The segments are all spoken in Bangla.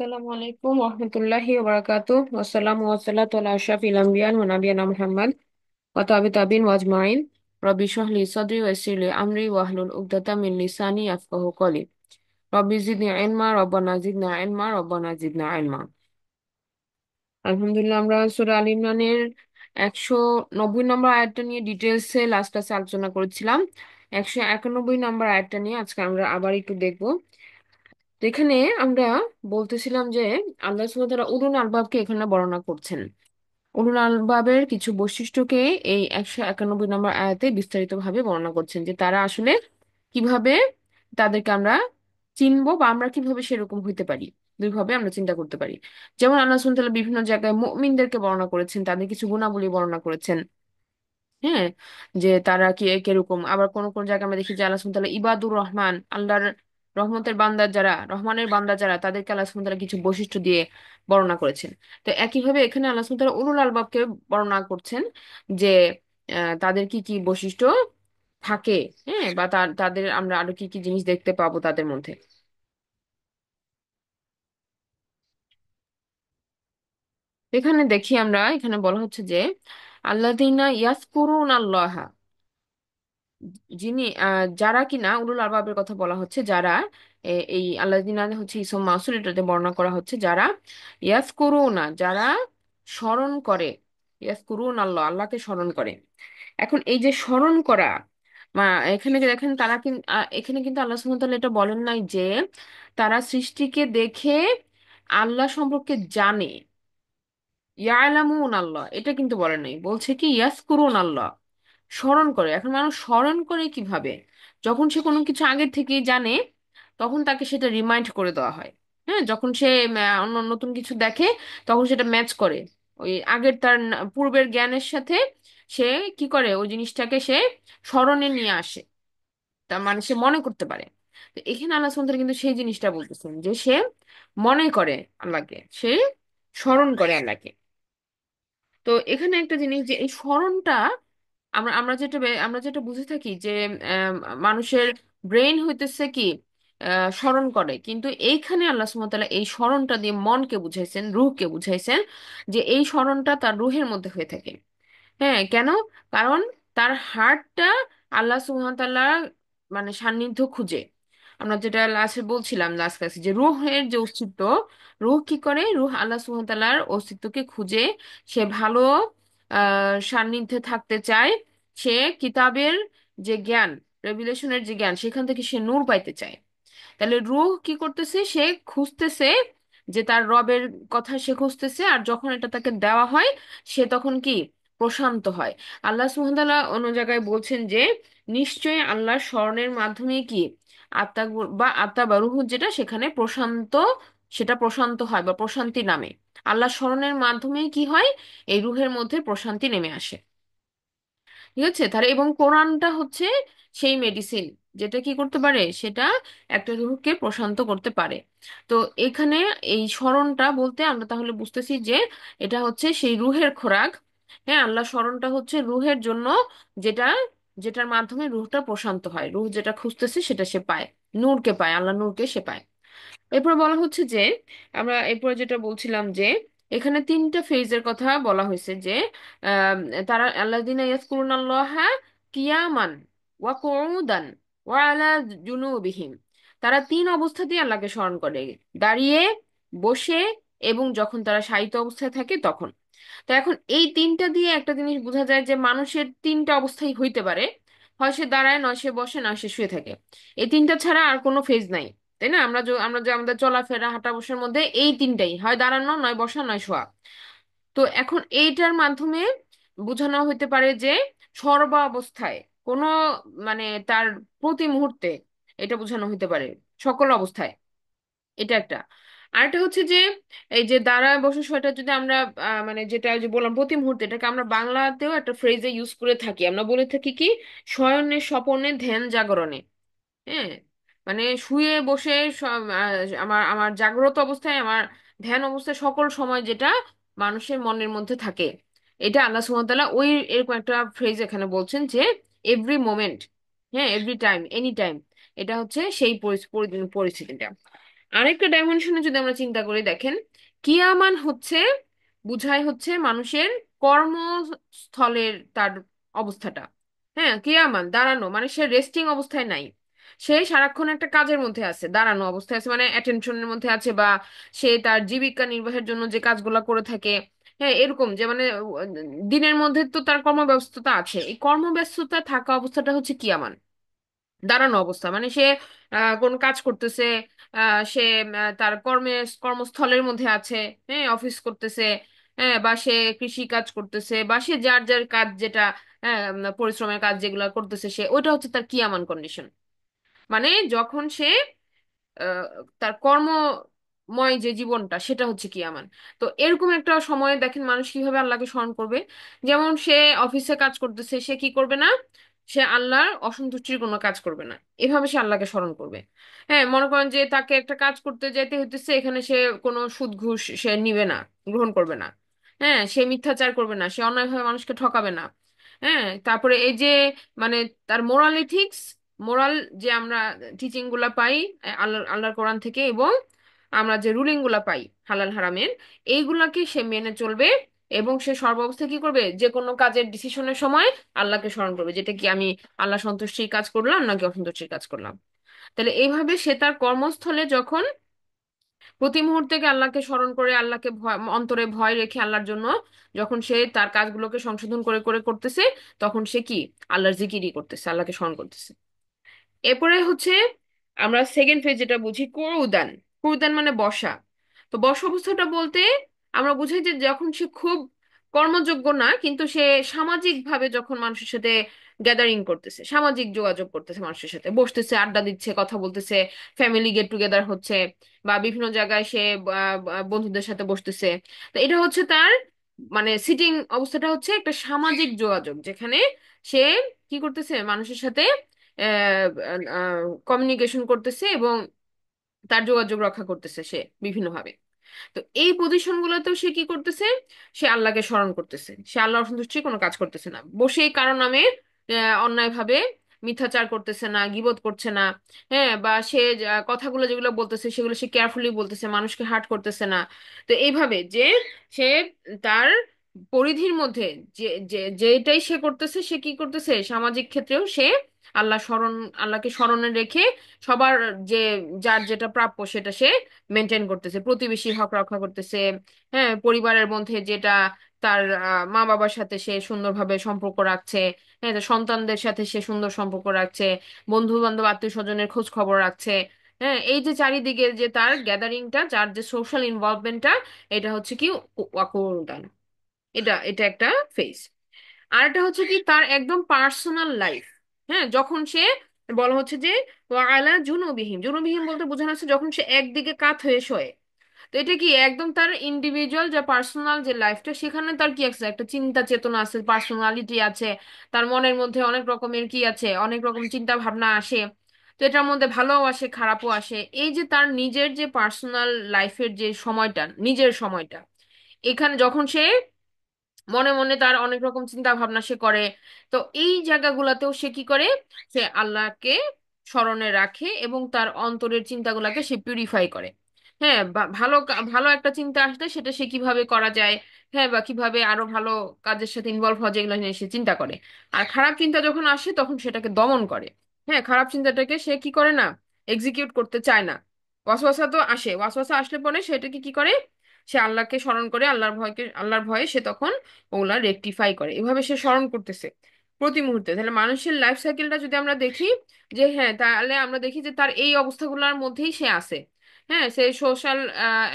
আসসালামু আলাইকুম রহমতুল্লাহি ওবারাকাতুহ ওয়াসসালামু ওয়াসসালাতু আলা আশরাফিল আমবিয়া ওয়া নাবিয়িনা মুহাম্মদ ওয়া তাবিন ওয়া আজমাইন রব্বি ইশরাহ লি সাদরি ওয়া ইয়াসসির লি আমরি ওয়াহলুল উকদাতাম মিন লিসানি ইয়াফকাহু কওলি রব্বি জিদনি ইলমা রব্বানা জিদনা ইলমা রব্বানা জিদনা ইলমা। আলহামদুলিল্লাহ, আমরা সূরা আল ইমরানের 190 নম্বর আয়াতটা নিয়ে ডিটেলসে লাস্ট ক্লাসে আলোচনা করেছিলাম। 191 নম্বর আয়াতটা নিয়ে আজকে আমরা আবার একটু দেখবো। তো এখানে আমরা বলতেছিলাম যে আল্লাহ সুবহানাহু ওয়া তাআলা উলুল আলবাবকে এখানে বর্ণনা করছেন। উলুল আলবাবের কিছু বৈশিষ্ট্যকে এই 191 নম্বর আয়াতে বিস্তারিত ভাবে বর্ণনা করছেন, যে তারা আসলে কিভাবে তাদেরকে আমরা চিনবো বা আমরা কিভাবে সেরকম হইতে পারি। দুইভাবে আমরা চিন্তা করতে পারি। যেমন আল্লাহ সুবহানাহু ওয়া তাআলা বিভিন্ন জায়গায় মুমিনদেরকে বর্ণনা করেছেন, তাদের কিছু গুণাবলী বর্ণনা করেছেন। হ্যাঁ, যে তারা কি কিরকম। আবার কোন কোন জায়গায় আমরা দেখি যে আল্লাহ সুবহানাহু ওয়া তাআলা ইবাদুর রহমান, আল্লাহর রহমতের বান্দা যারা, রহমানের বান্দা যারা, তাদেরকে আল্লাহ সুবহানাহু ওয়া তাআলা কিছু বৈশিষ্ট্য দিয়ে বর্ণনা করেছেন। তো একইভাবে এখানে আল্লাহ সুবহানাহু ওয়া তাআলা উলুল আলবাবকে বর্ণনা করছেন, যে তাদের কি কি বৈশিষ্ট্য থাকে। হ্যাঁ, বা তাদের আমরা আরো কি কি জিনিস দেখতে পাবো তাদের মধ্যে। এখানে দেখি আমরা, এখানে বলা হচ্ছে যে আল্লাযীনা ইয়াযকুরুন আল্লাহ, যিনি যারা কিনা উলুল আলবাবের কথা বলা হচ্ছে, যারা এই আল্লাযিনা হচ্ছে ইসম মাসুল, এটাতে বর্ণনা করা হচ্ছে যারা ইয়াজকুরুনা, যারা স্মরণ করে। ইয়াজকুরুন আল্লাহ, আল্লাহকে স্মরণ করে। এখন এই যে স্মরণ করা, মা এখানে যে দেখেন তারা কিন্তু এখানে কিন্তু আল্লাহ সুবহানাহু ওয়া তাআলা এটা বলেন নাই যে তারা সৃষ্টিকে দেখে আল্লাহ সম্পর্কে জানে। ইয়ালামুন আল্লাহ এটা কিন্তু বলেন নাই, বলছে কি ইয়াজকুরুন আল্লাহ, স্মরণ করে। এখন মানুষ স্মরণ করে কিভাবে? যখন সে কোনো কিছু আগের থেকেই জানে, তখন তাকে সেটা রিমাইন্ড করে দেওয়া হয়। হ্যাঁ, যখন সে অন্য নতুন কিছু দেখে, তখন সেটা ম্যাচ করে ওই আগের তার পূর্বের জ্ঞানের সাথে। সে কি করে, ওই জিনিসটাকে সে স্মরণে নিয়ে আসে, তার মানে সে মনে করতে পারে। তো এখানে আল্লাহ সুবহানাহু ওয়া তাআলা কিন্তু সেই জিনিসটা বলতেছেন, যে সে মনে করে আল্লাহকে, সে স্মরণ করে আল্লাহকে। তো এখানে একটা জিনিস, যে এই স্মরণটা আমরা যেটা বুঝে থাকি যে আম, মানুষের ব্রেন হইতেছে কি স্মরণ করে, কিন্তু এইখানে আল্লাহ সুবহানাহু ওয়া তাআলা এই স্মরণটা দিয়ে মনকে বুঝাইছেন, রূহকে বুঝাইছেন, যে এই স্মরণটা তার রূহের মধ্যে হয়ে থাকে। হ্যাঁ, কেন? কারণ তার হার্টটা আল্লাহ সুবহানাহু ওয়া তাআলা মানে সান্নিধ্য খুঁজে। আমরা যেটা লাস্টে বলছিলাম, লাস্ট ক্লাসে, যে রূহের যে অস্তিত্ব, রূহ কি করে, রূহ আল্লাহ সুবহানাহু ওয়া তাআলার অস্তিত্বকে খুঁজে, সে ভালো সান্নিধ্যে থাকতে চায়। সে কিতাবের যে জ্ঞান, রেভিলেশনের যে জ্ঞান, সেখান থেকে সে নূর পাইতে চায়। তাহলে রূহ কি করতেছে, সে খুঁজতেছে, যে তার রবের কথা সে খুঁজতেছে, আর যখন এটা তাকে দেওয়া হয়, সে তখন কি প্রশান্ত হয়। আল্লাহ সুবহানাহু ওয়া তাআলা অন্য জায়গায় বলছেন যে নিশ্চয়ই আল্লাহর স্মরণের মাধ্যমে কি আত্মা বা আত্মা বা রূহ যেটা, সেখানে প্রশান্ত, সেটা প্রশান্ত হয় বা প্রশান্তি নামে। আল্লাহর স্মরণের মাধ্যমে কি হয়, এই রূহের মধ্যে প্রশান্তি নেমে আসে। ঠিক আছে, তাহলে এবং কোরআনটা হচ্ছে সেই মেডিসিন, যেটা কি করতে পারে, সেটা একটা রুহকে প্রশান্ত করতে পারে। তো এখানে এই স্মরণটা বলতে আমরা তাহলে বুঝতেছি যে এটা হচ্ছে সেই রুহের খোরাক। হ্যাঁ, আল্লাহ স্মরণটা হচ্ছে রুহের জন্য, যেটা যেটার মাধ্যমে রুহটা প্রশান্ত হয়, রুহ যেটা খুঁজতেছে সেটা সে পায়, নূরকে পায়, আল্লাহ নূরকে সে পায়। এরপর বলা হচ্ছে যে আমরা এরপরে যেটা বলছিলাম, যে এখানে তিনটা ফেজের কথা বলা হয়েছে, যে আহ, তারা আল্লাযিনা ইয়াযকুরুনাল্লাহা কিয়ামান ওয়া কুউদান ওয়া আলা জুনুবিহিম, তারা তিন অবস্থাতেই আল্লাহকে স্মরণ করে, দাঁড়িয়ে, বসে, এবং যখন তারা শায়িত অবস্থায় থাকে তখন। তো এখন এই তিনটা দিয়ে একটা জিনিস বোঝা যায়, যে মানুষের তিনটা অবস্থাই হইতে পারে, হয় সে দাঁড়ায়, নয় সে বসে, নয় সে শুয়ে থাকে। এই তিনটা ছাড়া আর কোনো ফেজ নাই। তাই না? আমরা যে আমাদের চলাফেরা, হাঁটা বসার মধ্যে এই তিনটাই, হয় দাঁড়ানো, নয় বসা, নয় শোয়া। তো এখন এইটার মাধ্যমে বোঝানো হইতে পারে যে সর্বাবস্থায়, কোনো মানে তার প্রতি মুহূর্তে, এটা বোঝানো হইতে পারে সকল অবস্থায়। এটা একটা। আরেকটা হচ্ছে যে এই যে দাঁড়ায় বসে শোয়াটা যদি আমরা মানে যেটা ওই যে বললাম প্রতি মুহূর্তে, এটাকে আমরা বাংলাতেও একটা ফ্রেজে ইউজ করে থাকি, আমরা বলে থাকি কি শয়নে স্বপনে ধ্যান জাগরণে। হ্যাঁ, মানে শুয়ে বসে আমার আমার জাগ্রত অবস্থায়, আমার ধ্যান অবস্থায়, সকল সময় যেটা মানুষের মনের মধ্যে থাকে, এটা আল্লাহ সুবহানাহু ওয়া তাআলা ওই এরকম একটা ফ্রেজ এখানে বলছেন, যে এভরি মোমেন্ট, হ্যাঁ, এভরি টাইম, এনি টাইম, এটা হচ্ছে সেই পরিস্থিতিটা। আরেকটা ডাইমেনশনে যদি আমরা চিন্তা করি, দেখেন, কিয়ামান হচ্ছে বুঝায় হচ্ছে মানুষের কর্মস্থলের তার অবস্থাটা। হ্যাঁ, কিয়ামান দাঁড়ানো মানে সে রেস্টিং অবস্থায় নাই, সে সারাক্ষণ একটা কাজের মধ্যে আছে, দাঁড়ানো অবস্থায় আছে, মানে অ্যাটেনশনের মধ্যে আছে, বা সে তার জীবিকা নির্বাহের জন্য যে কাজগুলো করে থাকে। হ্যাঁ, এরকম যে মানে দিনের মধ্যে তো তার কর্মব্যস্ততা আছে, এই কর্মব্যস্ততা থাকা অবস্থাটা হচ্ছে কিয়ামান, দাঁড়ানো অবস্থা, মানে সে কোন কাজ করতেছে, সে তার কর্মস্থলের মধ্যে আছে, হ্যাঁ, অফিস করতেছে, হ্যাঁ, বা সে কৃষি কাজ করতেছে, বা সে যার যার কাজ যেটা, পরিশ্রমের কাজ যেগুলো করতেছে, সে ওইটা হচ্ছে তার কিয়ামান কন্ডিশন। মানে যখন সে আহ, তার কর্মময় যে জীবনটা সেটা হচ্ছে কিয়ামান। তো এরকম একটা সময়ে দেখেন মানুষ কিভাবে আল্লাহকে স্মরণ করবে। যেমন সে অফিসে কাজ করতেছে, সে কি করবে না, সে আল্লাহর অসন্তুষ্টির কোনো কাজ করবে না, এভাবে সে আল্লাহকে স্মরণ করবে। হ্যাঁ, মনে করেন যে তাকে একটা কাজ করতে যেতে হইতেছে, এখানে সে কোনো সুদ ঘুষ সে নিবে না, গ্রহণ করবে না। হ্যাঁ, সে মিথ্যাচার করবে না, সে অন্যায়ভাবে মানুষকে ঠকাবে না। হ্যাঁ, তারপরে এই যে মানে তার মোরাল এথিক্স, মোরাল যে আমরা টিচিং গুলা পাই আল্লাহর কোরআন থেকে, এবং আমরা যে রুলিং গুলা পাই হালাল হারামের, এইগুলাকে সে মেনে চলবে। এবং সে সর্বাবস্থায় কি করবে, যে কোনো কাজের ডিসিশনের সময় আল্লাহকে স্মরণ করবে, যেটা কি আমি আল্লাহ সন্তুষ্টির কাজ করলাম নাকি অসন্তুষ্টির কাজ করলাম। তাহলে এইভাবে সে তার কর্মস্থলে যখন প্রতি মুহূর্তে আল্লাহকে স্মরণ করে, আল্লাহকে ভয়, অন্তরে ভয় রেখে আল্লাহর জন্য যখন সে তার কাজগুলোকে সংশোধন করে করে করতেছে, তখন সে কি আল্লাহর জিকিরই করতেছে, আল্লাহকে স্মরণ করতেছে। এরপরে হচ্ছে আমরা সেকেন্ড ফেজ যেটা বুঝি, কুরুদান। কুরুদান মানে বসা। তো বসা অবস্থাটা বলতে আমরা বুঝি যে যখন সে খুব কর্মযোগ্য না, কিন্তু সে সামাজিক ভাবে যখন মানুষের সাথে গ্যাদারিং করতেছে, সামাজিক যোগাযোগ করতেছে, মানুষের সাথে বসতেছে, আড্ডা দিচ্ছে, কথা বলতেছে, ফ্যামিলি গেট টুগেদার হচ্ছে, বা বিভিন্ন জায়গায় সে বন্ধুদের সাথে বসতেছে। তো এটা হচ্ছে তার মানে সিটিং অবস্থাটা হচ্ছে একটা সামাজিক যোগাযোগ, যেখানে সে কি করতেছে, মানুষের সাথে কমিউনিকেশন করতেছে এবং তার যোগাযোগ রক্ষা করতেছে সে বিভিন্নভাবে। তো এই পজিশন গুলোতেও সে কি করতেছে, সে আল্লাহকে স্মরণ করতেছে, সে আল্লাহর সন্তুষ্টির কোনো কাজ করতেছে না, বসেই কারো নামে অন্যায়ভাবে মিথ্যাচার করতেছে না, গীবত করছে না। হ্যাঁ, বা সে কথাগুলো যেগুলো বলতেছে সেগুলো সে কেয়ারফুলি বলতেছে, মানুষকে হার্ট করতেছে না। তো এইভাবে যে সে তার পরিধির মধ্যে যে যে যেটাই সে করতেছে, সে কি করতেছে সামাজিক ক্ষেত্রেও সে আল্লাহ স্মরণ, আল্লাহকে স্মরণে রেখে সবার যে যার যেটা প্রাপ্য সেটা সে মেনটেন করতেছে, প্রতিবেশীর হক রক্ষা করতেছে। হ্যাঁ, পরিবারের মধ্যে যেটা তার মা বাবার সাথে সে সুন্দরভাবে সম্পর্ক রাখছে। হ্যাঁ, তার সন্তানদের সাথে সে সুন্দর সম্পর্ক রাখছে, বন্ধু বান্ধব আত্মীয় স্বজনের খোঁজ খবর রাখছে। হ্যাঁ, এই যে চারিদিকে যে তার গ্যাদারিংটা, যার যে সোশ্যাল ইনভলভমেন্টটা, এটা হচ্ছে কি ওয়াকুরুদান। এটা এটা একটা ফেজ। আর এটা হচ্ছে কি তার একদম পার্সোনাল লাইফ। হ্যাঁ, যখন সে বলা হচ্ছে যে আলা জুনুবিহীন, জুনুবিহীন বলতে বোঝানো হচ্ছে যখন সে একদিকে কাত হয়ে শোয়। তো এটা কি একদম তার ইন্ডিভিজুয়াল যে পার্সোনাল যে লাইফটা, সেখানে তার কি আছে, একটা চিন্তা চেতনা আছে, পার্সোনালিটি আছে, তার মনের মধ্যে অনেক রকমের কি আছে, অনেক রকম চিন্তা ভাবনা আসে। তো এটার মধ্যে ভালোও আসে, খারাপও আসে। এই যে তার নিজের যে পার্সোনাল লাইফের যে সময়টা, নিজের সময়টা, এখানে যখন সে মনে মনে তার অনেক রকম চিন্তা ভাবনা সে করে, তো এই জায়গাগুলোতেও সে কি করে, সে আল্লাহকে স্মরণে রাখে এবং তার অন্তরের চিন্তাগুলোকে সে পিউরিফাই করে। হ্যাঁ, ভালো ভালো একটা চিন্তা আসলে সেটা সে কিভাবে করা যায়, হ্যাঁ, বা কিভাবে আরো ভালো কাজের সাথে ইনভলভ হওয়া যায়, এগুলো নিয়ে সে চিন্তা করে। আর খারাপ চিন্তা যখন আসে তখন সেটাকে দমন করে। হ্যাঁ, খারাপ চিন্তাটাকে সে কি করে না, এক্সিকিউট করতে চায় না। ওয়াসওয়াসা তো আসে, ওয়াসওয়াসা আসলে পরে সেটাকে কি করে, সে আল্লাহকে স্মরণ করে, আল্লাহর ভয়ে সে তখন ওগুলা রেকটিফাই করে। এভাবে সে স্মরণ করতেছে প্রতি মুহূর্তে। তাহলে মানুষের লাইফ সাইকেলটা যদি আমরা দেখি, যে হ্যাঁ, তাহলে আমরা দেখি যে তার এই অবস্থাগুলোর মধ্যেই সে আছে। হ্যাঁ, সে সোশ্যাল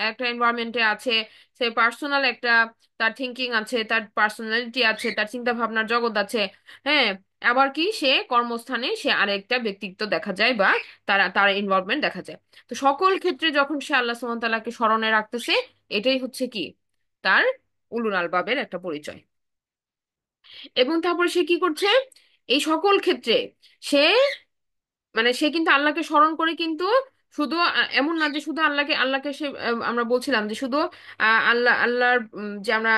একটা এনভায়রনমেন্টে আছে, সে পার্সোনাল একটা তার থিঙ্কিং আছে, তার পার্সোনালিটি আছে, তার চিন্তা ভাবনার জগৎ আছে। হ্যাঁ, আবার কি সে কর্মস্থানে সে আরেকটা ব্যক্তিত্ব দেখা যায়, বা তার তার ইনভলভমেন্ট দেখা যায়। তো সকল ক্ষেত্রে যখন সে আল্লাহ সুবহানাহু ওয়া তাআলাকে স্মরণে রাখতেছে, এটাই হচ্ছে কি তার উলুল আলবাবের একটা পরিচয়। এবং তারপরে সে কি করছে, এই সকল ক্ষেত্রে সে মানে সে কিন্তু আল্লাহকে স্মরণ করে কিন্তু শুধু এমন না যে শুধু আল্লাহকে আল্লাহকে সে আমরা বলছিলাম যে শুধু আল্লাহর যে আমরা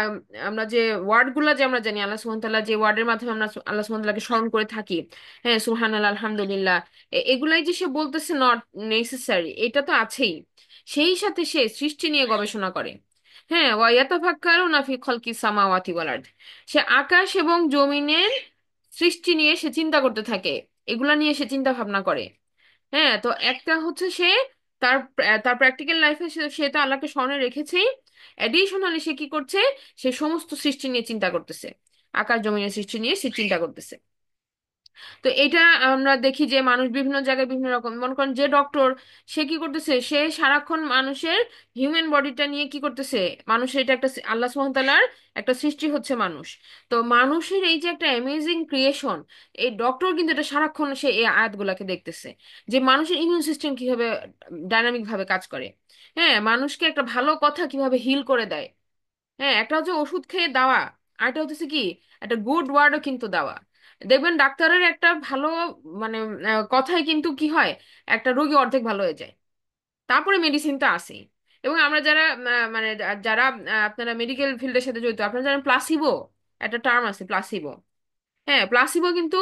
আমরা যে ওয়ার্ড গুলা যে আমরা জানি, আল্লাহ সুবহানাহু ওয়া তাআলা যে ওয়ার্ডের মাধ্যমে আমরা আল্লাহ সুবহানাহু ওয়া তাআলাকে স্মরণ করে থাকি, হ্যাঁ সুবহানাল্লাহ আলহামদুলিল্লাহ, এগুলাই যে সে বলতেছে নট নেসেসারি, এটা তো আছেই। সেই সাথে সে সৃষ্টি নিয়ে গবেষণা করে। হ্যাঁ, ওয়া ইয়াতাফাক্কারুনা ফি খালকিস সামাওয়াতি ওয়াল আরদ, সে আকাশ এবং জমিনের সৃষ্টি নিয়ে সে চিন্তা করতে থাকে, এগুলা নিয়ে সে চিন্তা ভাবনা করে। হ্যাঁ, তো একটা হচ্ছে সে তার তার প্র্যাকটিক্যাল লাইফে সে সে তো আল্লাহকে স্মরণে রেখেছেই, এডিশনালি সে কি করছে, সে সমস্ত সৃষ্টি নিয়ে চিন্তা করতেছে, আকাশ জমিনের সৃষ্টি নিয়ে সে চিন্তা করতেছে। তো এটা আমরা দেখি যে মানুষ বিভিন্ন জায়গায় বিভিন্ন রকম, মনে করেন যে ডক্টর, সে কি করতেছে, সে সারাক্ষণ মানুষের হিউম্যান বডিটা নিয়ে কি করতেছে, মানুষের এটা একটা আল্লাহ সুবহানাহু ওয়া তাআলার একটা সৃষ্টি হচ্ছে মানুষ। তো মানুষের এই যে একটা অ্যামেজিং ক্রিয়েশন, এই ডক্টর কিন্তু এটা সারাক্ষণ সে এই আয়াতগুলাকে দেখতেছে যে মানুষের ইমিউন সিস্টেম কিভাবে ডাইনামিক ভাবে কাজ করে। হ্যাঁ, মানুষকে একটা ভালো কথা কিভাবে হিল করে দেয়। হ্যাঁ, একটা হচ্ছে ওষুধ খেয়ে দেওয়া, আর একটা হচ্ছে কি একটা গুড ওয়ার্ডও কিন্তু দেওয়া। দেখবেন ডাক্তারের একটা ভালো মানে কথাই কিন্তু কি হয়, একটা রোগী অর্ধেক ভালো হয়ে যায়। তারপরে মেডিসিন তো আছেই। এবং আমরা যারা মানে যারা আপনারা মেডিকেল ফিল্ডের সাথে জড়িত, আপনারা জানেন প্লাসিবো একটা টার্ম আছে, প্লাসিবো। হ্যাঁ, প্লাসিবো কিন্তু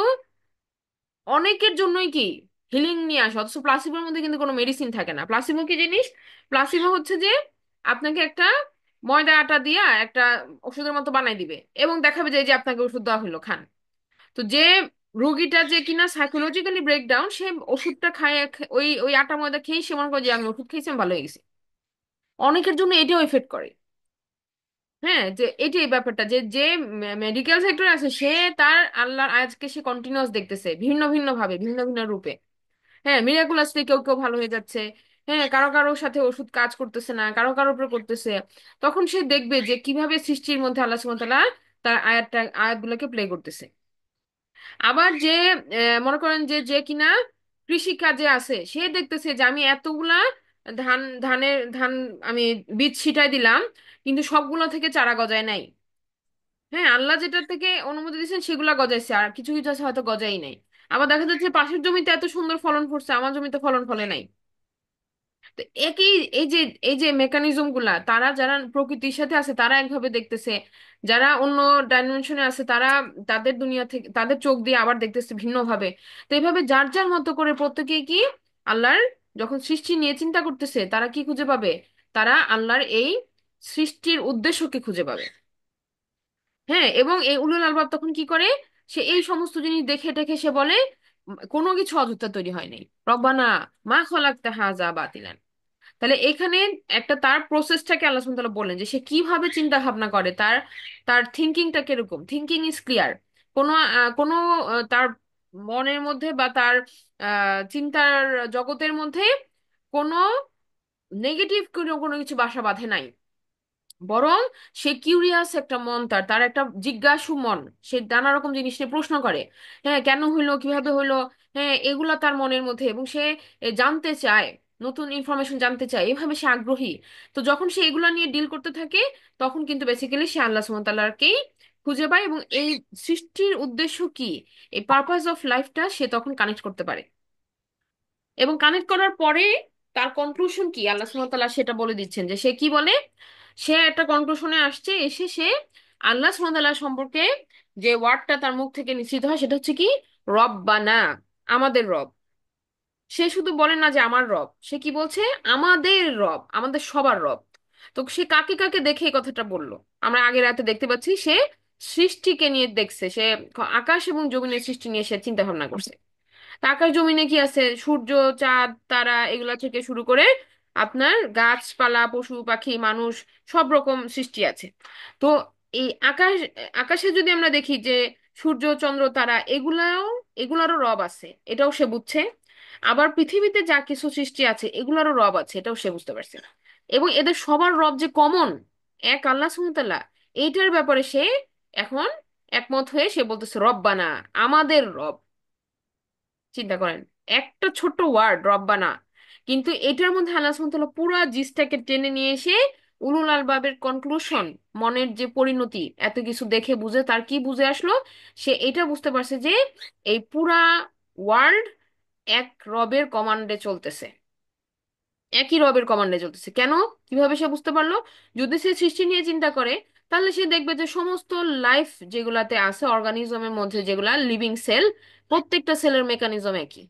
অনেকের জন্যই কি হিলিং নিয়ে আসে, অথচ প্লাসিবোর মধ্যে কিন্তু কোনো মেডিসিন থাকে না। প্লাসিবো কি জিনিস? প্লাসিবো হচ্ছে যে আপনাকে একটা ময়দা আটা দিয়া একটা ওষুধের মতো বানাই দিবে এবং দেখাবে যে এই যে আপনাকে ওষুধ দেওয়া হলো, খান। তো যে রোগীটা যে কিনা সাইকোলজিক্যালি ব্রেকডাউন, সে ওষুধটা খায়, ওই ওই আটা ময়দা খেয়েই সে মনে করে যে আমি ওষুধ খেয়েছি আমি ভালো হয়ে গেছি। অনেকের জন্য এটাও এফেক্ট করে। হ্যাঁ, যে এটাই ব্যাপারটা যে যে মেডিকেল সেক্টর আছে, সে তার আল্লাহর আয়াতকে সে কন্টিনিউয়াস দেখতেছে ভিন্ন ভিন্ন ভাবে, ভিন্ন ভিন্ন রূপে। হ্যাঁ, মিরাকুলাসলি কেউ কেউ ভালো হয়ে যাচ্ছে। হ্যাঁ, কারো কারোর সাথে ওষুধ কাজ করতেছে না, কারো কারোর উপর করতেছে। তখন সে দেখবে যে কিভাবে সৃষ্টির মধ্যে আল্লাহ সুবহানাহু ওয়া তাআলা তার আয়াতগুলোকে প্লে করতেছে। আবার যে মনে করেন যে যে কিনা কৃষি কাজে আছে, সে দেখতেছে যে আমি এতগুলা ধান আমি বীজ ছিটাই দিলাম, কিন্তু সবগুলো থেকে চারা গজায় নাই। হ্যাঁ, আল্লাহ যেটা থেকে অনুমতি দিয়েছেন সেগুলা গজাইছে, আর কিছু কিছু আছে হয়তো গজাই নাই। আবার দেখা যাচ্ছে পাশের জমিতে এত সুন্দর ফলন করছে, আমার জমিতে ফলন ফলে নাই। তো একই এই যে এই যে মেকানিজম গুলা, তারা যারা প্রকৃতির সাথে আছে তারা একভাবে দেখতেছে, যারা অন্য ডাইমেনশনে আছে তারা তাদের দুনিয়া থেকে তাদের চোখ দিয়ে আবার দেখতেছে ভিন্ন ভাবে। তো এইভাবে যার যার মতো করে প্রত্যেকেই কি আল্লাহর যখন সৃষ্টি নিয়ে চিন্তা করতেছে, তারা কি খুঁজে পাবে, তারা আল্লাহর এই সৃষ্টির উদ্দেশ্যকে খুঁজে পাবে। হ্যাঁ, এবং এই উলুল আলবাব তখন কি করে, সে এই সমস্ত জিনিস দেখে টেখে সে বলে কোনো কিছু অযথা তৈরি হয়নি, রব্বানা মা খলাকতা হাযা বাতিলান। তাহলে এখানে একটা তার প্রসেসটাকে আল্লাহ সুবহানাহু ওয়া তাআলা বললেন যে সে কিভাবে চিন্তা ভাবনা করে, তার তার থিঙ্কিংটা কিরকম, থিঙ্কিং ইজ ক্লিয়ার। কোনো কোনো তার মনের মধ্যে বা তার চিন্তার জগতের মধ্যে কোনো নেগেটিভ কোনো কোনো কিছু বাসা বাঁধে নাই, বরং সে কিউরিয়াস একটা মন, তার তার একটা জিজ্ঞাসু মন। সে নানা রকম জিনিস নিয়ে প্রশ্ন করে, হ্যাঁ কেন হইলো, কিভাবে হইলো, হ্যাঁ এগুলা তার মনের মধ্যে, এবং সে জানতে চায়, নতুন ইনফরমেশন জানতে চায়, এভাবে সে আগ্রহী। তো যখন সে এগুলা নিয়ে ডিল করতে থাকে, তখন কিন্তু বেসিক্যালি সে আল্লাহ সুবহানাহু ওয়া তাআলাকেই খুঁজে পায়, এবং এই সৃষ্টির উদ্দেশ্য কি, এই পারপাস অফ লাইফটা সে তখন কানেক্ট করতে পারে। এবং কানেক্ট করার পরে তার কনক্লুশন কি আল্লাহ সুবহানাহু ওয়া তাআলা সেটা বলে দিচ্ছেন, যে সে কি বলে, সে একটা কনক্লুশনে আসছে, এসে সে আল্লাহ সুবহানাহু ওয়া তাআলা সম্পর্কে যে ওয়ার্ডটা তার মুখ থেকে নিঃসৃত হয় সেটা হচ্ছে কি, রব্বানা, আমাদের রব। সে শুধু বলে না যে আমার রব, সে কি বলছে, আমাদের রব, আমাদের সবার রব। তো সে কাকে কাকে দেখে এই কথাটা বললো, আমরা আগের রাতে দেখতে পাচ্ছি সে সৃষ্টিকে নিয়ে দেখছে, সে আকাশ এবং জমিনের সৃষ্টি নিয়ে সে চিন্তা ভাবনা করছে। তা আকাশ জমিনে কি আছে, সূর্য, চাঁদ, তারা, এগুলা থেকে শুরু করে আপনার গাছপালা, পশু পাখি, মানুষ, সব রকম সৃষ্টি আছে। তো এই আকাশে যদি আমরা দেখি যে সূর্য, চন্দ্র, তারা, এগুলারও রব আছে, এটাও সে বুঝছে। আবার পৃথিবীতে যা কিছু সৃষ্টি আছে এগুলারও রব আছে, এটাও সে বুঝতে পারছে। এবং এদের সবার রব যে কমন, এক আল্লাহ সুবহানাহু ওয়া তাআলা, এইটার ব্যাপারে সে এখন একমত হয়ে সে বলতেছে রব্বানা, আমাদের রব। চিন্তা করেন, একটা ছোট্ট ওয়ার্ড রব্বানা, কিন্তু এটার মধ্যে আল্লাহ সুবহানাহু ওয়া তাআলা পুরা জিসটাকে টেনে নিয়ে এসে উলুল আলবাবের কনক্লুশন, মনের যে পরিণতি, এত কিছু দেখে বুঝে তার কি বুঝে আসলো, সে এটা বুঝতে পারছে যে এই পুরা ওয়ার্ল্ড এক রবের কমান্ডে চলতেছে। একই রবের কমান্ডে চলতেছে। কেন? কিভাবে সে বুঝতে পারলো? যদি সে সৃষ্টি নিয়ে চিন্তা করে, তাহলে সে দেখবে যে সমস্ত লাইফ যেগুলাতে আছে, অর্গানিজমের মধ্যে যেগুলা লিভিং সেল, প্রত্যেকটা সেলের মেকানিজম একই।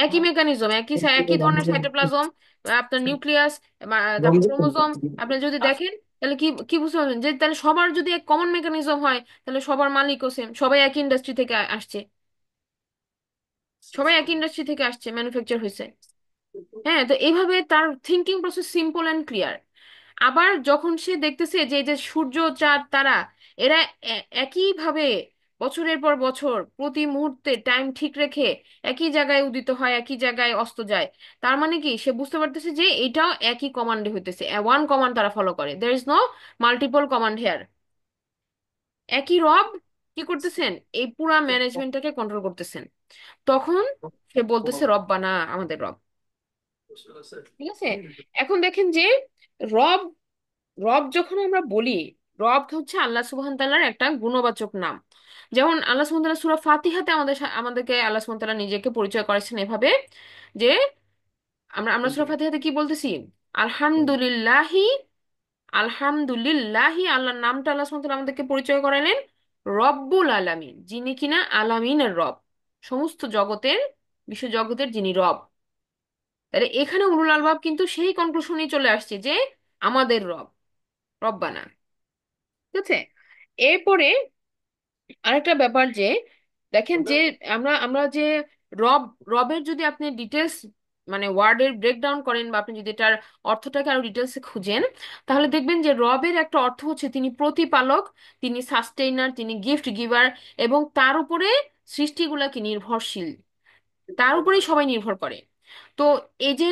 একই মেকানিজম, একই ধরনের সাইটোপ্লাজম, আপনার নিউক্লিয়াস, তারপর ক্রোমোজোম। আপনি যদি দেখেন, তাহলে কি কি বুঝতে পারবেন যে তাহলে সবার যদি এক কমন মেকানিজম হয়, তাহলে সবার মালিকও সেম, সবাই একই ইন্ডাস্ট্রি থেকে আসছে, সবাই একই ইন্ডাস্ট্রি থেকে আসছে, ম্যানুফ্যাকচার হয়েছে। হ্যাঁ, তো এইভাবে তার thinking process simple and clear. আবার যখন সে দেখতেছে যে এই যে সূর্য, চাঁদ, তারা, এরা একইভাবে বছরের পর বছর প্রতি মুহূর্তে টাইম ঠিক রেখে একই জায়গায় উদিত হয়, একই জায়গায় অস্ত যায়, তার মানে কি সে বুঝতে পারতেছে যে এটাও একই কমান্ডে হইতেছে, ওয়ান কমান্ড তারা ফলো করে, there is no multiple command here. একই রব কি করতেছেন? এই পুরা ম্যানেজমেন্টটাকে কন্ট্রোল করতেছেন। তখন সে বলতেছে রব্বানা, আমাদের রব। ঠিক আছে। এখন দেখেন যে রব, রব যখন আমরা বলি, রব হচ্ছে আল্লাহ সুবহান তাআলার একটা গুণবাচক নাম। যেমন আল্লাহ সুবহান তাআলা সূরা ফাতিহাতে আমাদেরকে আল্লাহ সুবহান তাআলা নিজেকে পরিচয় করেছেন এভাবে যে আমরা আমরা সূরা ফাতিহাতে কি বলতেছি? আলহামদুলিল্লাহি, আলহামদুলিল্লাহি, আল্লাহর নামটা আল্লাহ সুবহান তাআলা আমাদেরকে পরিচয় করালেন রব্বুল আলামিন, যিনি কিনা আলামিনের রব, সমস্ত জগতের, বিশ্ব জগতের যিনি রব। তাহলে এখানে উলুল আলবাব কিন্তু সেই কনক্লুশনে চলে আসছে যে আমাদের রব, রব্বানা। ঠিক আছে। এরপরে আরেকটা ব্যাপার যে দেখেন যে আমরা আমরা যে রব, রবের যদি আপনি ডিটেলস মানে ওয়ার্ডের ব্রেকডাউন করেন, বা আপনি যদি এটার অর্থটাকে আরো ডিটেলসে খুঁজেন, তাহলে দেখবেন যে রবের একটা অর্থ হচ্ছে তিনি প্রতিপালক, তিনি সাস্টেইনার, তিনি গিফট গিভার, এবং তার উপরে সৃষ্টিগুলাকে নির্ভরশীল, তার উপরেই সবাই নির্ভর করে। তো এই যে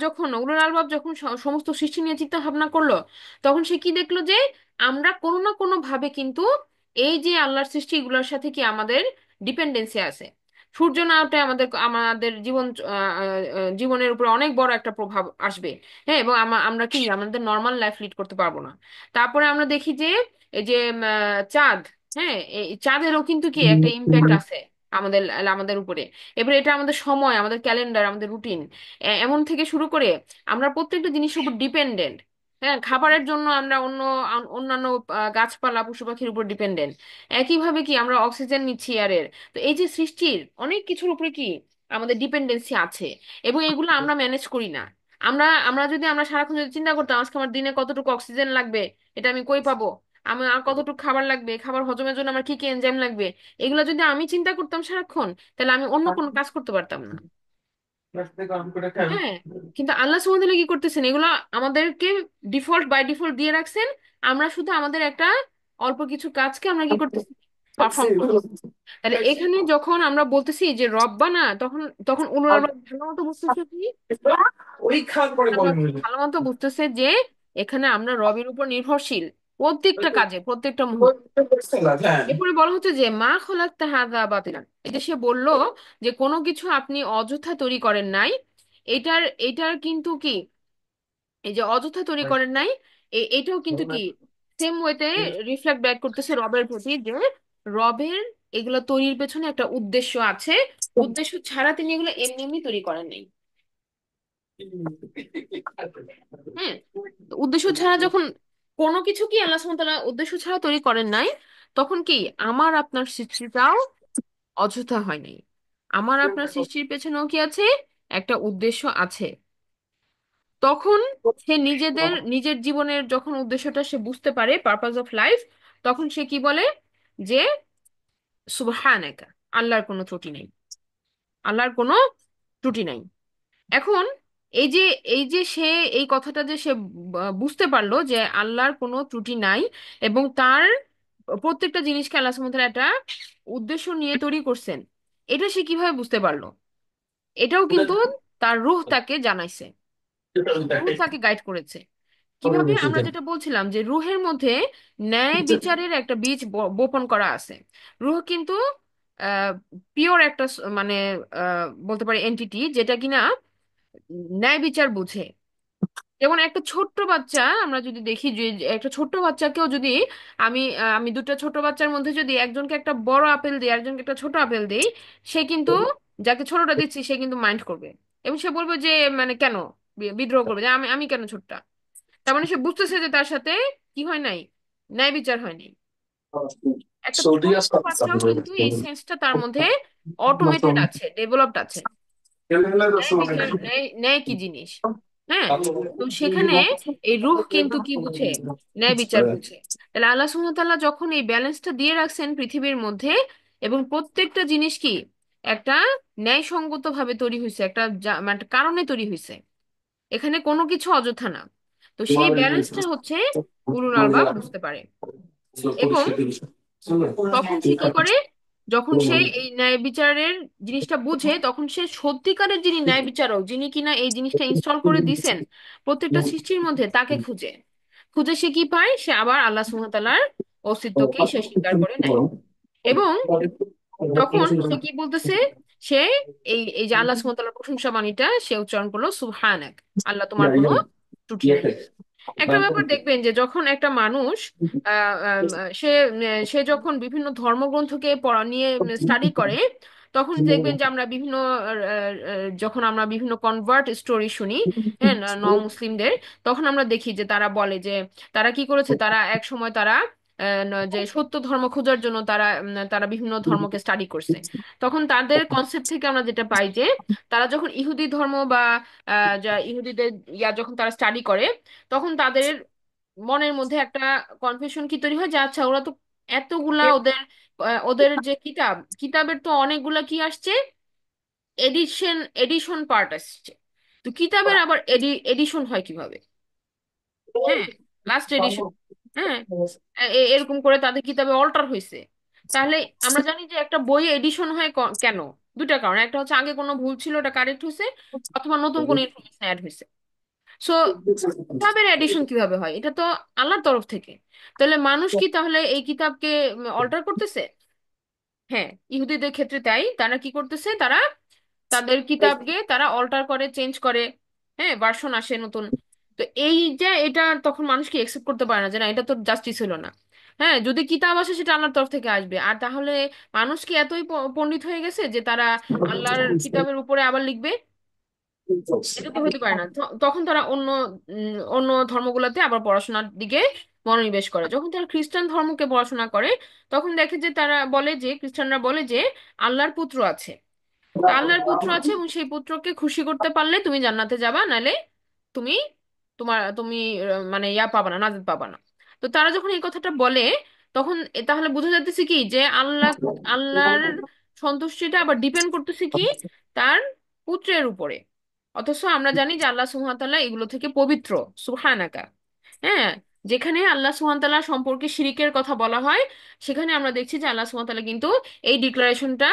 যখন উলুল আলবাব যখন সমস্ত সৃষ্টি নিয়ে চিন্তা ভাবনা করলো, তখন সে কি দেখলো যে আমরা কোনো না কোনো ভাবে কিন্তু এই যে আল্লাহর সৃষ্টিগুলোর সাথে কি আমাদের ডিপেন্ডেন্সি আছে। সূর্য না ওঠে আমাদের আমাদের জীবন জীবনের উপর অনেক বড় একটা প্রভাব আসবে। হ্যাঁ, এবং আমরা কি আমাদের নর্মাল লাইফ লিড করতে পারবো না। তারপরে আমরা দেখি যে এই যে চাঁদ, হ্যাঁ, এই চাঁদেরও কিন্তু কি একটা ইম্প্যাক্ট আছে আমাদের আমাদের উপরে। এবারে এটা আমাদের সময়, আমাদের ক্যালেন্ডার, আমাদের রুটিন, এমন থেকে শুরু করে আমরা প্রত্যেকটা জিনিসের উপর ডিপেন্ডেন্ট। হ্যাঁ, খাবারের জন্য আমরা অন্যান্য গাছপালা, পশু পাখির উপর ডিপেন্ডেন্ট। একইভাবে কি আমরা অক্সিজেন নিচ্ছি এয়ারের। তো এই যে সৃষ্টির অনেক কিছুর উপরে কি আমাদের ডিপেন্ডেন্সি আছে, এবং এগুলো আমরা ম্যানেজ করি না। আমরা আমরা যদি আমরা সারাক্ষণ যদি চিন্তা করতাম আজকে আমার দিনে কতটুকু অক্সিজেন লাগবে, এটা আমি কই পাবো, আমার কতটুকু খাবার লাগবে, খাবার হজমের জন্য আমার কি কি এনজাইম লাগবে, এগুলো যদি আমি চিন্তা করতাম সারাক্ষণ, তাহলে আমি অন্য কোনো কাজ করতে পারতাম না। হ্যাঁ, কিন্তু আল্লাহ সুবহানাহু ওয়া তাআলা কি করতেছেন, এগুলো আমাদেরকে ডিফল্ট বাই ডিফল্ট দিয়ে রাখছেন। আমরা শুধু আমাদের একটা অল্প কিছু কাজকে আমরা কি করতেছি, পারফর্ম করতেছি। তাহলে এখানে যখন আমরা বলতেছি যে রব্বানা, তখন তখন উলুল আলবাব ভালো মতো বুঝতেছে কি, ভালো মতো বুঝতেছে যে এখানে আমরা রবের উপর নির্ভরশীল প্রত্যেকটা কাজে, প্রত্যেকটা মুহূর্তে। এরপরে বলা হচ্ছে যে মা খলাকতা হাযা বাতিলান, এই যে সে বলল যে কোনো কিছু আপনি অযথা তৈরি করেন নাই। এটার এটার কিন্তু কি, এই যে অযথা তৈরি করেন নাই, এটাও কিন্তু কি সেম ওয়েতে রিফ্লেক্ট ব্যাক করতেছে রবের প্রতি, যে রবের এগুলো তৈরির পেছনে একটা উদ্দেশ্য আছে। উদ্দেশ্য ছাড়া তিনি এগুলো এমনি এমনি তৈরি করেন নাই। হ্যাঁ, তো উদ্দেশ্য ছাড়া যখন কোনো কিছু কি আল্লাহ সুবহানাহু ওয়া তাআলা উদ্দেশ্য ছাড়া তৈরি করেন নাই, তখন কি আমার আপনার সৃষ্টিটাও অযথা হয় নাই। আমার আপনার সৃষ্টির পেছনেও কি আছে, একটা উদ্দেশ্য আছে। তখন সে নিজের জীবনের যখন উদ্দেশ্যটা সে বুঝতে পারে, পারপাস অফ লাইফ, তখন সে কি বলে যে সুবহানাকা, আল্লাহর কোনো ত্রুটি নেই, আল্লাহর কোনো ত্রুটি নাই। এখন এই যে সে এই কথাটা যে সে বুঝতে পারলো যে আল্লাহর কোনো ত্রুটি নাই, এবং তার প্রত্যেকটা জিনিসকে আল্লাহ সুবহানাহু ওয়া তাআলা একটা উদ্দেশ্য নিয়ে তৈরি করছেন, এটা সে কিভাবে বুঝতে পারলো? এটাও কিন্তু তার রূহ তাকে জানাইছে, রূহ তাকে গাইড করেছে। কিভাবে? আমরা যেটা বলছিলাম যে রুহের মধ্যে ন্যায় বিচারের একটা বীজ বপন করা আছে। রুহ কিন্তু পিওর একটা মানে বলতে পারি এন্টিটি, যেটা কিনা ন্যায় বিচার বুঝে। যেমন একটা ছোট্ট বাচ্চা, আমরা যদি দেখি যে যে একটা ছোট্ট বাচ্চাকেও যদি আমি দুটো ছোট বাচ্চার মধ্যে যদি একজনকে একটা বড় আপেল দিই, একজনকে একটা ছোট আপেল দিই, সে কিন্তু যাকে ছোটটা দিচ্ছি সে কিন্তু মাইন্ড করবে, এবং সে বলবে যে মানে কেন বিদ্রোহ করবে, যে আমি আমি কেন ছোটটা। তার মানে সে বুঝতেছে যে তার সাথে কি হয় নাই, ন্যায় বিচার হয়নি। একটা ছোট্ট বাচ্চাও কিন্তু এই সেন্সটা তার মধ্যে অটোমেটেড আছে, ডেভেলপড আছে। ন্যায় বিচার, ন্যায় ন্যায় কি জিনিস। হ্যাঁ, তো সেখানে এই রূহ কিন্তু কি বুঝে, ন্যায় বিচার বুঝে। তাহলে আল্লাহ সুবহানাহু ওয়া তাআলা যখন এই ব্যালেন্সটা দিয়ে রাখছেন পৃথিবীর মধ্যে, এবং প্রত্যেকটা জিনিস কি একটা ন্যায়সঙ্গত ভাবে তৈরি হয়েছে, একটা মানে একটা কারণে তৈরি হয়েছে, এখানে কোনো কিছু অযথা না। তো সেই ব্যালেন্সটা হচ্ছে উলুল আলবাব বুঝতে পারে। এবং তখন সে কি করে, যখন সে এই ন্যায় বিচারের জিনিসটা বুঝে, তখন সে সত্যিকারের যিনি ন্যায় বিচারক, যিনি কিনা এই জিনিসটা ইনস্টল করে দিছেন প্রত্যেকটা সৃষ্টির মধ্যে, তাকে খুঁজে। খুঁজে সে কি পায়, সে আবার আল্লাহ সুবহানাহু ওয়া তাআলার অস্তিত্বকে সে স্বীকার করে নেয়। এবং তখন সে কি বলতেছে, সে এই এই যে আল্লাহ সুবহানাহু ওয়া তাআলার প্রশংসা বাণীটা সে উচ্চারণ করলো, সুবহানাক, আল্লাহ তোমার কোনো ত্রুটি নেই। একটা ব্যাপার দেখবেন যে যখন একটা মানুষ সে সে যখন বিভিন্ন ধর্মগ্রন্থকে পড়া নিয়ে স্টাডি করে, তখন দেখবেন যে আমরা বিভিন্ন যখন আমরা বিভিন্ন কনভার্ট স্টোরি শুনি, হ্যাঁ, মুসলিমদের, তখন আমরা দেখি যে তারা বলে যে তারা কি করেছে, তারা এক সময় তারা যে সত্য ধর্ম খোঁজার জন্য তারা তারা বিভিন্ন ধর্মকে স্টাডি করছে। তখন তাদের কনসেপ্ট থেকে আমরা যেটা পাই যে তারা যখন ইহুদি ধর্ম বা যা ইহুদিদের যখন তারা স্টাডি করে, তখন তাদের মনের মধ্যে একটা কনফিউশন কি তৈরি হয় যে আচ্ছা ওরা তো এতগুলা ওদের ওদের যে কিতাবের তো অনেকগুলা কি আসছে, এডিশন এডিশন পার্ট আসছে। তো কিতাবের আবার এডিশন হয় কিভাবে? হ্যাঁ, লাস্ট এডিশন। হ্যাঁ, এরকম করে তাদের কিতাবে অল্টার হয়েছে। তাহলে আমরা জানি যে একটা বইয়ে এডিশন হয় কেন? দুটা কারণ, একটা হচ্ছে আগে কোনো ভুল ছিল ওটা কারেক্ট হয়েছে, অথবা নতুন কোনো ইনফরমেশন অ্যাড হয়েছে। সো কিতাবের এডিশন কিভাবে হয়? এটা তো আল্লাহর তরফ থেকে। তাহলে মানুষ কি তাহলে এই কিতাবকে অল্টার করতেছে? হ্যাঁ, ইহুদিদের ক্ষেত্রে তাই। তারা কি করতেছে, তারা তাদের কিতাবকে তারা অল্টার করে, চেঞ্জ করে। হ্যাঁ, ভার্সন আসে নতুন। তো এই যে এটা তখন মানুষ কি একসেপ্ট করতে পারে না যে না, এটা তো জাস্টিস হলো না। হ্যাঁ, যদি কিতাব আসে সেটা আল্লাহর তরফ থেকে আসবে, আর তাহলে মানুষ কি এতই পণ্ডিত হয়ে গেছে যে তারা আল্লাহর কিতাবের উপরে আবার লিখবে? এটা তো হতে পারে না। তখন তারা অন্য ধর্মগুলোতে আবার পড়াশোনার দিকে মনোনিবেশ করে। যখন তারা খ্রিস্টান ধর্মকে পড়াশোনা করে, তখন দেখে যে তারা বলে যে খ্রিস্টানরা বলে যে আল্লাহর পুত্র আছে। তা আল্লাহর পুত্র আছে এবং সেই পুত্রকে খুশি করতে পারলে তুমি জান্নাতে যাবা, নালে তুমি তুমি মানে পাবা না, নাজাত পাবা না। তো তারা যখন এই কথাটা বলে, তখন তাহলে বোঝা যাচ্ছে কি যে আল্লাহর সন্তুষ্টিটা আবার ডিপেন্ড করতেছে কি তার পুত্রের উপরে। অথচ আমরা জানি যে আল্লাহ সুবহানাহু ওয়া তাআলা এগুলো থেকে পবিত্র, সুবহানাকা। হ্যাঁ, যেখানে আল্লাহ সুবহানাহু ওয়া তাআলা সম্পর্কে শিরিকের কথা বলা হয়, সেখানে আমরা দেখছি যে আল্লাহ সুবহানাহু ওয়া তাআলা কিন্তু এই ডিক্লারেশনটা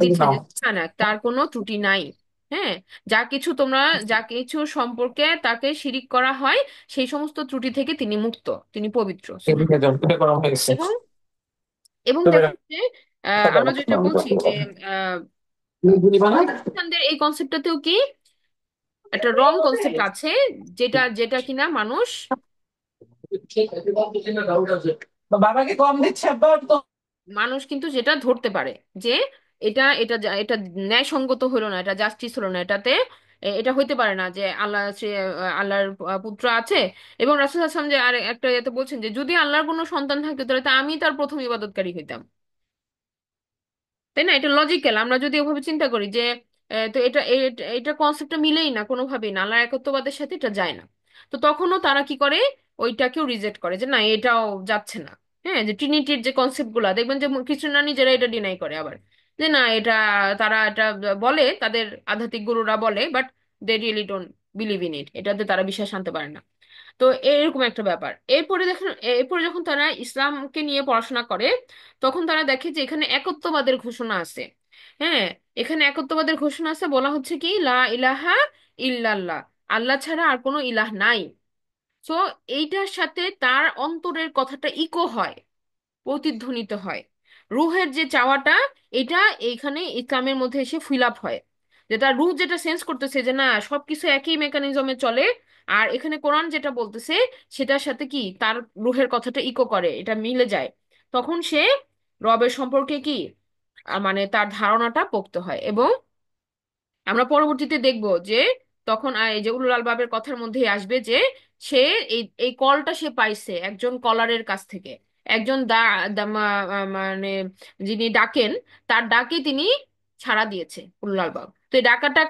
দিচ্ছে যে সুবহানাক, তার কোনো ত্রুটি নাই। হ্যাঁ, যা কিছু সম্পর্কে তাকে শিরিক করা হয়, সেই সমস্ত ত্রুটি থেকে তিনি মুক্ত, তিনি পবিত্র, সুবহান। এবং এবং দেখেন যে আমরা যেটা বলছি যে আহ খ্রিস্টানদের এই কনসেপ্টটাতেও কি একটা রং কনসেপ্ট আছে, যেটা যেটা কিনা মানুষ বাবাকে কম দিচ্ছে আব্বা তো। মানুষ কিন্তু যেটা ধরতে পারে যে এটা ন্যায়সঙ্গত হলো না, এটা জাস্টিস হলো না, এটাতে এটা হইতে পারে না যে আল্লাহর পুত্র আছে। এবং রাসূল সাল্লাল্লাহু আলাইহি ওয়াসাল্লাম যে আর একটা এতে বলছেন যে যদি আল্লাহর কোনো সন্তান থাকতো তাহলে তো আমি তার প্রথম ইবাদতকারী হইতাম। তাই না? এটা লজিক্যাল। আমরা যদি ওভাবে চিন্তা করি যে তো এটা কনসেপ্টটা মিলেই না কোনোভাবেই না, আল্লাহর একত্ববাদের সাথে এটা যায় না। তো তখনও তারা কি করে, ওইটাকেও রিজেক্ট করে যে না এটাও যাচ্ছে না। হ্যাঁ, যে ট্রিনিটির যে কনসেপ্ট গুলা দেখবেন যে খ্রিস্টানরা নিজেরা এটা ডিনাই করে আবার, যে না এটা তারা এটা বলে, তাদের আধ্যাত্মিক গুরুরা বলে, but they really don't believe in it, এটাতে তারা বিশ্বাস আনতে পারে না। তো এরকম একটা ব্যাপার। এরপরে যখন তারা ইসলামকে নিয়ে পড়াশোনা করে, তখন তারা দেখে যে এখানে একত্ববাদের ঘোষণা আছে। হ্যাঁ, এখানে একত্ববাদের ঘোষণা আছে, বলা হচ্ছে কি লা ইলাহা ইল্লাল্লাহ, আল্লাহ ছাড়া আর কোনো ইলাহ নাই। তো এইটার সাথে তার অন্তরের কথাটা ইকো হয়, প্রতিধ্বনিত হয়। রুহের যে চাওয়াটা, এটা এইখানে ইসলামের মধ্যে এসে ফিল আপ হয়। যেটা রুহ যেটা সেন্স করতেছে যে না সবকিছু একই মেকানিজমে চলে, আর এখানে কোরআন যেটা বলতেছে সেটার সাথে কি তার রুহের কথাটা ইকো করে, এটা মিলে যায়। তখন সে রবের সম্পর্কে কি মানে তার ধারণাটা পোক্ত হয়। এবং আমরা পরবর্তীতে দেখব যে তখন এই যে উলুল আলবাবের কথার মধ্যেই আসবে যে সে এই এই কলটা সে পাইছে একজন কলারের কাছ থেকে, একজন মানে যিনি ডাকেন, তার ডাকে তিনি সাড়া দিয়েছে উলুল আলবাব। তো এই ডাকাটা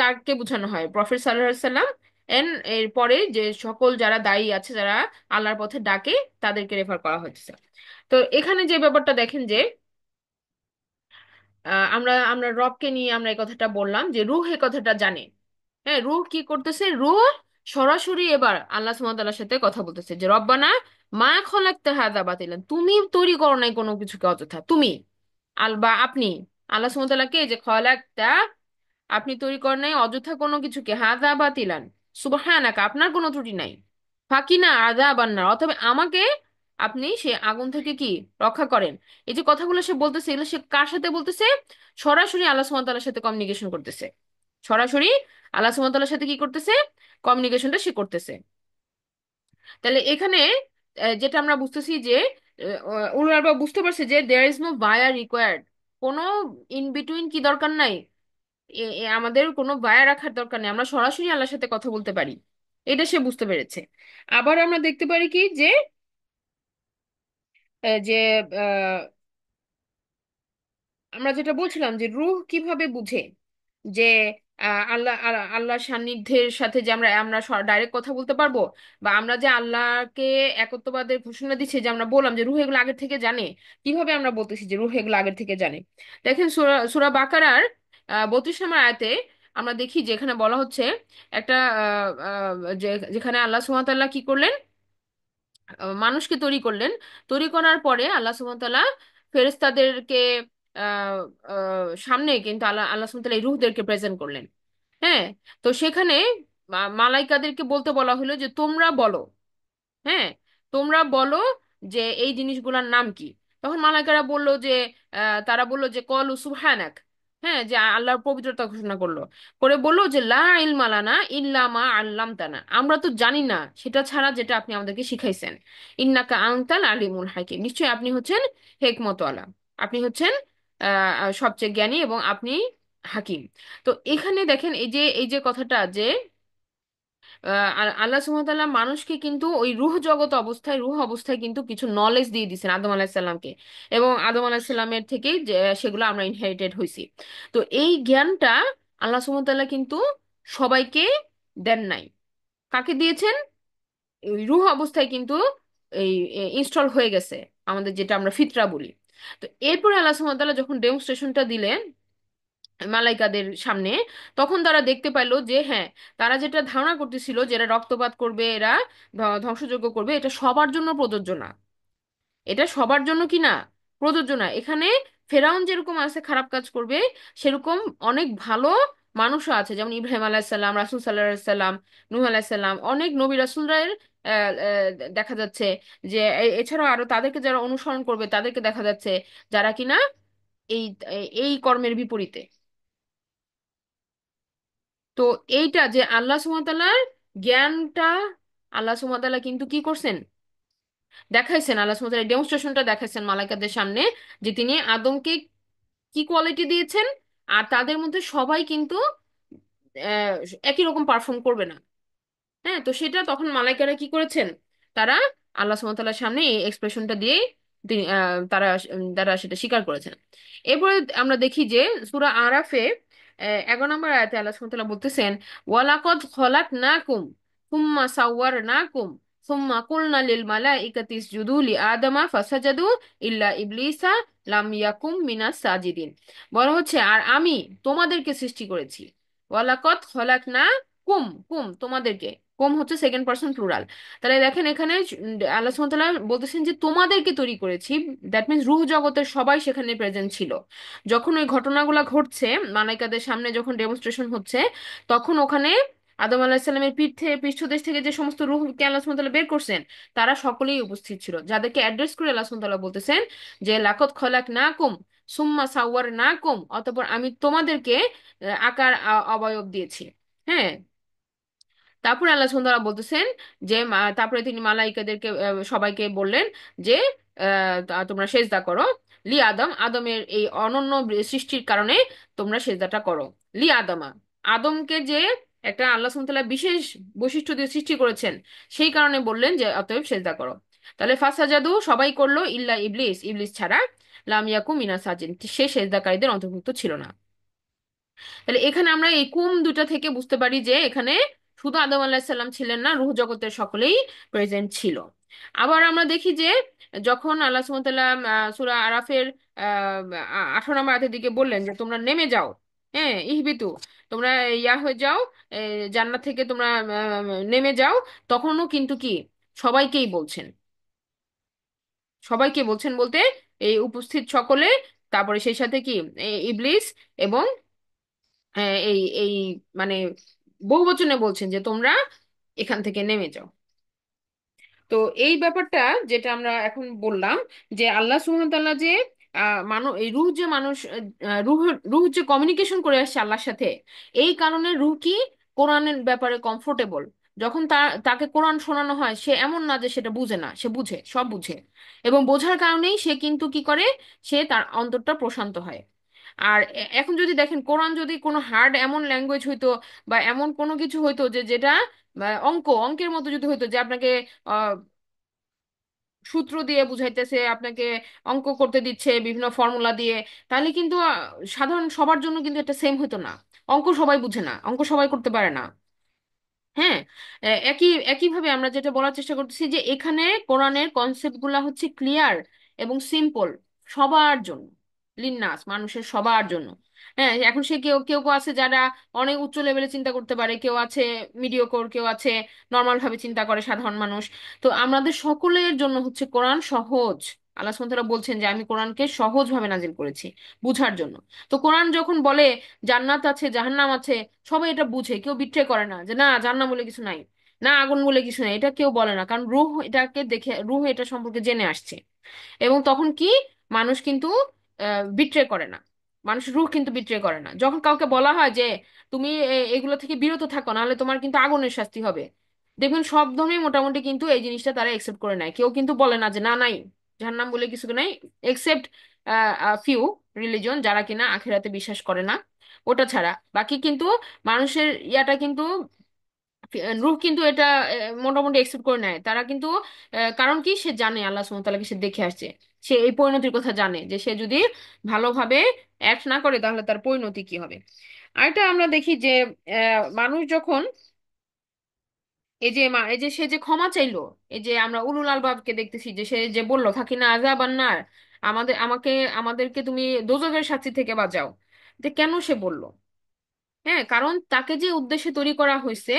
কারকে বোঝানো হয়? প্রফেট সাল্লাল্লাহু আলাইহি সাল্লাম এন এর পরে যে সকল যারা দায়ী আছে, যারা আল্লাহর পথে ডাকে, তাদেরকে রেফার করা হচ্ছে। তো এখানে যে ব্যাপারটা দেখেন যে আমরা আমরা রবকে নিয়ে আমরা এই কথাটা বললাম যে রূহ এই কথাটা জানে। হ্যাঁ, রূহ কি করতেছে? রূহ সরাসরি এবার আল্লাহ সুবহানাহু ওয়া তাআলার সাথে কথা বলতেছে যে রব্বানা মা খলাকতা হাযা বাতিলান, তুমি তৈরি করো নাই কোনো কিছুকে অযথা, তুমি বা আপনি আল্লাহ সুবহানাহু ওয়া তাআলাকে যে খলাকতা, আপনি তৈরি করেন নাই অযথা কোনো কিছুকে, হাযা বাতিলান সুবহানাকা, আপনার কোনো ত্রুটি নাই, ফাকিনা আযাবান নার, অথবা আমাকে আপনি সে আগুন থেকে কি রক্ষা করেন। এই যে কথাগুলো সে বলতেছে, এগুলো সে কার সাথে বলতেছে? সরাসরি আল্লাহ সুবহানাহু ওয়া তাআলার সাথে কমিউনিকেশন করতেছে। সরাসরি আল্লাহ সুবহানাহু ওয়া তাআলার সাথে কি করতেছে? কমিউনিকেশনটা সে করতেছে। তাহলে এখানে যেটা আমরা বুঝতেছি যে উলুল আলবাব বুঝতে পারছে যে there is no buyer required, কোনো ইন বিটুইন কি দরকার নাই, আমাদের কোনো বায়া রাখার দরকার নেই, আমরা সরাসরি আল্লাহর সাথে কথা বলতে পারি। এটা সে বুঝতে পেরেছে। আবার আমরা দেখতে পারি কি যে যে আমরা যেটা বলছিলাম যে রূহ কিভাবে বুঝে যে আল্লাহর সান্নিধ্যের সাথে যে আমরা আমরা ডাইরেক্ট কথা বলতে পারবো, বা আমরা যে আল্লাহকে একত্ববাদের ঘোষণা দিচ্ছি, যে আমরা বললাম যে রূহ এগুলো আগের থেকে জানে। কিভাবে আমরা বলতেছি যে রূহ এগুলো আগের থেকে জানে? দেখেন সূরা সূরা বাকারার 32 নম্বর আয়াতে আমরা দেখি যে এখানে বলা হচ্ছে একটা যেখানে আল্লাহ সুবহানাহু ওয়া তাআলা কি করলেন, মানুষকে তৈরি করলেন। তৈরি করার পরে আল্লাহ সুবহানাহু ওয়া তাআলা ফেরেশতাদেরকে আহ, সামনে কিন্তু আল্লাহ আল্লাহ সুবহানাহু ওয়া তাআলা এই রূহদেরকে প্রেজেন্ট করলেন। হ্যাঁ, তো সেখানে মালাইকাদেরকে বলতে বলা হলো যে তোমরা বলো, হ্যাঁ, তোমরা বলো যে এই জিনিসগুলোর নাম কি। তখন মালাইকারা বলল যে তারা বলল যে কলু সুবহানাক, হ্যাঁ, যে আল্লাহর পবিত্রতা ঘোষণা করলো, করে বললো যে লা ইলমা লানা ইল্লা মা আল্লামতানা, আমরা তো জানি না সেটা ছাড়া যেটা আপনি আমাদেরকে শিখাইছেন। ইন্নাকা আনতাল আলিমুল হাকিম, নিশ্চয়ই আপনি হচ্ছেন হেকমতওয়ালা, আপনি হচ্ছেন সবচেয়ে জ্ঞানী এবং আপনি হাকিম। তো এখানে দেখেন এই যে কথাটা যে আল্লাহ সুবহানাহু ওয়া তাআলা মানুষকে কিন্তু ওই রূহ অবস্থায় কিন্তু কিছু নলেজ দিয়ে দিয়েছেন আদম আলাহিসাল্লামকে, এবং আদম আলাহিসাল্লামের থেকেই সেগুলো আমরা ইনহেরিটেড হয়েছি। তো এই জ্ঞানটা আল্লাহ সুবহানাহু ওয়া তাআলা কিন্তু সবাইকে দেন নাই। কাকে দিয়েছেন? ওই রূহ অবস্থায় কিন্তু এই ইনস্টল হয়ে গেছে আমাদের, যেটা আমরা ফিতরা বলি। তো এরপরে আল্লাহ সুবহানাহু ওয়া তাআলা যখন ডেমনস্ট্রেশনটা দিলেন মালাইকাদের সামনে, তখন তারা দেখতে পাইলো যে হ্যাঁ, তারা যেটা ধারণা করতেছিল যে এরা রক্তপাত করবে, এরা ধ্বংসযজ্ঞ করবে, এটা সবার জন্য প্রযোজ্য না। এটা সবার জন্য কি না? প্রযোজ্য না। এখানে ফেরাউন যেরকম আছে খারাপ কাজ করবে, সেরকম অনেক ভালো মানুষও আছে, যেমন ইব্রাহিম আলাইসাল্লাম, রাসূল সাল্লাল্লাহু আলাইহি সাল্লাম, নূহ আলাইসাল্লাম, অনেক নবী রাসূলদের দেখা যাচ্ছে যে এছাড়াও আরো তাদেরকে যারা অনুসরণ করবে তাদেরকে দেখা যাচ্ছে যারা কিনা এই এই কর্মের বিপরীতে। তো এইটা যে আল্লাহ সুবহানাহু ওয়া তাআলার জ্ঞানটা, আল্লাহ সুবহানাহু ওয়া তাআলা কিন্তু কি করছেন, দেখাইছেন, আল্লাহ সুবহানাহু ওয়া তাআলা ডেমনস্ট্রেশনটা দেখাইছেন মালাইকাদের সামনে, যে তিনি আদমকে কি কোয়ালিটি দিয়েছেন, আর তাদের মধ্যে সবাই কিন্তু আহ, একই রকম পারফর্ম করবে না। হ্যাঁ, তো সেটা তখন মালাইকারা কি করেছেন, তারা আল্লাহ সুবহানাহু ওয়া তাআলার সামনে এই এক্সপ্রেশনটা দিয়ে তারা সেটা স্বীকার করেছেন। এরপরে আমরা দেখি যে সূরা আরাফে 11 নম্বর আয়াতে আল্লাহ সুবহানাহু ওয়া তাআলা বলতেছেন ওয়ালাকদ খলাকনাকুম সুম্মা সাওয়ারনাকুম সুম্মা কুলনা লিল মালাইকাতি ইসজুদু লি আদামা ফাসাজাদু ইল্লা ইবলিসা লাম ইয়াকুম মিনাস সাজিদিন। বলা হচ্ছে আর আমি তোমাদেরকে সৃষ্টি করেছি। ওয়ালাকদ খলাকনা কুম, কুম তোমাদেরকে, কুম হচ্ছে সেকেন্ড পারসন প্লুরাল। তাহলে দেখেন এখানে আল্লাহ সুবহানাহু ওয়া তাআলা বলতেছেন যে তোমাদেরকে তৈরি করেছি, দ্যাট মিন্স রূহ জগতের সবাই সেখানে প্রেজেন্ট ছিল। যখন ওই ঘটনাগুলো ঘটছে, মালাইকাদের সামনে যখন ডেমনস্ট্রেশন হচ্ছে, তখন ওখানে আদম আলাহিসাল্লামের পৃষ্ঠদেশ থেকে যে সমস্ত রূহকে আল্লাহ সুবহানাহু ওয়া তাআলা বের করছেন, তারা সকলেই উপস্থিত ছিল, যাদেরকে অ্যাড্রেস করে আল্লাহ সুবহানাহু ওয়া তাআলা বলতেছেন যে লাকদ খলাকনাকুম সুম্মা সাওয়ারনাকুম, অতঃপর আমি তোমাদেরকে আকার অবয়ব দিয়েছি। হ্যাঁ, তারপরে আল্লাহ সুবহানাহু ওয়া তাআলা বলতেছেন যে তারপরে তিনি মালাইকাদেরকে সবাইকে বললেন যে তোমরা সেজদা করো লি আদম, আদমের এই অনন্য সৃষ্টির কারণে তোমরা সেজদাটা করো লি আদমা। আদমকে যে একটা আল্লাহ সুবহানাহু ওয়া তাআলা বিশেষ বৈশিষ্ট্য দিয়ে সৃষ্টি করেছেন, সেই কারণে বললেন যে অতএব সেজদা করো। তাহলে ফাসাজাদু সবাই করলো ইল্লা ইবলিস, ইবলিস ছাড়া, লাম ইয়াকু মিনা সাজিন, সে সেজদাকারীদের অন্তর্ভুক্ত ছিল না। তাহলে এখানে আমরা এই কুম দুটা থেকে বুঝতে পারি যে এখানে শুধু আদম আলাহিসাল্লাম ছিলেন না, রুহ জগতের সকলেই প্রেজেন্ট ছিল। আবার আমরা দেখি যে যখন আল্লাহ সুবহানাহু ওয়া তাআলা সূরা আরাফের 18 নম্বর আয়াতের দিকে বললেন যে তোমরা নেমে যাও, হ্যাঁ ইহবিতু, তোমরা ইয়া হয়ে যাও, জান্নাত থেকে তোমরা নেমে যাও, তখনও কিন্তু কি সবাইকেই বলছেন, সবাইকে বলছেন বলতে এই উপস্থিত সকলে, তারপরে সেই সাথে কি ইবলিস এবং এই এই মানে বহুবচনে বলছেন যে তোমরা এখান থেকে নেমে যাও। তো এই ব্যাপারটা যেটা আমরা এখন বললাম, যে আল্লাহ সুবহানাহু ওয়া তাআলা যে এই রূহ যে মানুষ, রূহ রূহ যে কমিউনিকেশন করে আসছে আল্লাহর সাথে, এই কারণে রূহ কি কোরআনের ব্যাপারে কমফোর্টেবল। যখন তাকে কোরআন শোনানো হয়, সে এমন না যে সেটা বুঝে না, সে বুঝে, সব বুঝে। এবং বোঝার কারণেই সে কিন্তু কি করে, সে তার অন্তরটা প্রশান্ত হয়। আর এখন যদি দেখেন, কোরআন যদি কোনো হার্ড এমন ল্যাঙ্গুয়েজ হইতো, বা এমন কোনো কিছু হইতো যে যেটা অঙ্কের মতো যদি হইতো, যে আপনাকে সূত্র দিয়ে বুঝাইতেছে, আপনাকে অঙ্ক করতে দিচ্ছে বিভিন্ন ফর্মুলা দিয়ে, তাহলে কিন্তু সাধারণ সবার জন্য কিন্তু এটা সেম হতো না। অঙ্ক সবাই বুঝে না, অঙ্ক সবাই করতে পারে না। হ্যাঁ, একইভাবে আমরা যেটা বলার চেষ্টা করতেছি যে এখানে কোরআনের কনসেপ্ট গুলা হচ্ছে ক্লিয়ার এবং সিম্পল সবার জন্য, লিন্নাস মানুষের সবার জন্য। হ্যাঁ, এখন সে কেউ কেউ কেউ আছে যারা অনেক উচ্চ লেভেলে চিন্তা করতে পারে, কেউ আছে মিডিওকর, কেউ আছে নর্মাল ভাবে চিন্তা করে সাধারণ মানুষ। তো আমাদের সকলের জন্য হচ্ছে কোরআন সহজ। আল্লাহ সুবহানাহু ওয়া তাআলা বলছেন যে আমি কোরআনকে সহজ ভাবে নাজিল করেছি বুঝার জন্য। তো কোরআন যখন বলে জান্নাত আছে জাহান্নাম আছে, সবাই এটা বুঝে, কেউ বিট্রে করে না যে না জান্নাত বলে কিছু নাই, না আগুন বলে কিছু নাই, এটা কেউ বলে না, কারণ রূহ এটাকে দেখে, রূহ এটা সম্পর্কে জেনে আসছে। এবং তখন কি মানুষ কিন্তু বিট্রে করে না, মানুষ রূহ কিন্তু বিট্রে করে না। যখন কাউকে বলা হয় যে তুমি এগুলো থেকে বিরত থাকো, নাহলে তোমার কিন্তু আগুনের শাস্তি হবে, দেখবেন সব ধর্মেই মোটামুটি কিন্তু এই জিনিসটা তারা একসেপ্ট করে নেয়, কেউ কিন্তু বলে না যে না নাই, জাহান্নাম বলে কিছু নাই, এক্সেপ্ট ফিউ রিলিজন যারা কিনা আখিরাতে বিশ্বাস করে না। ওটা ছাড়া বাকি কিন্তু মানুষের ইয়াটা কিন্তু, রূহ কিন্তু এটা মোটামুটি একসেপ্ট করে নেয় তারা কিন্তু। কারণ কি, সে জানে আল্লাহ সুবহানাহু ওয়া তাআলাকে সে দেখে আসছে, সে এই পরিণতির কথা জানে যে সে যদি ভালোভাবে অ্যাক্ট না করে তাহলে তার পরিণতি কি হবে। আরেকটা আমরা দেখি যে মানুষ যখন এই যে সে যে ক্ষমা চাইলো, এই যে আমরা উলুল আলবাবকে দেখতেছি যে সে যে বললো ফাকিনা আযাব আন্নার, আমাদেরকে তুমি দোজখের শাস্তি থেকে বাঁচাও, যে কেন সে বলল? হ্যাঁ, কারণ তাকে যে উদ্দেশ্যে তৈরি করা হয়েছে,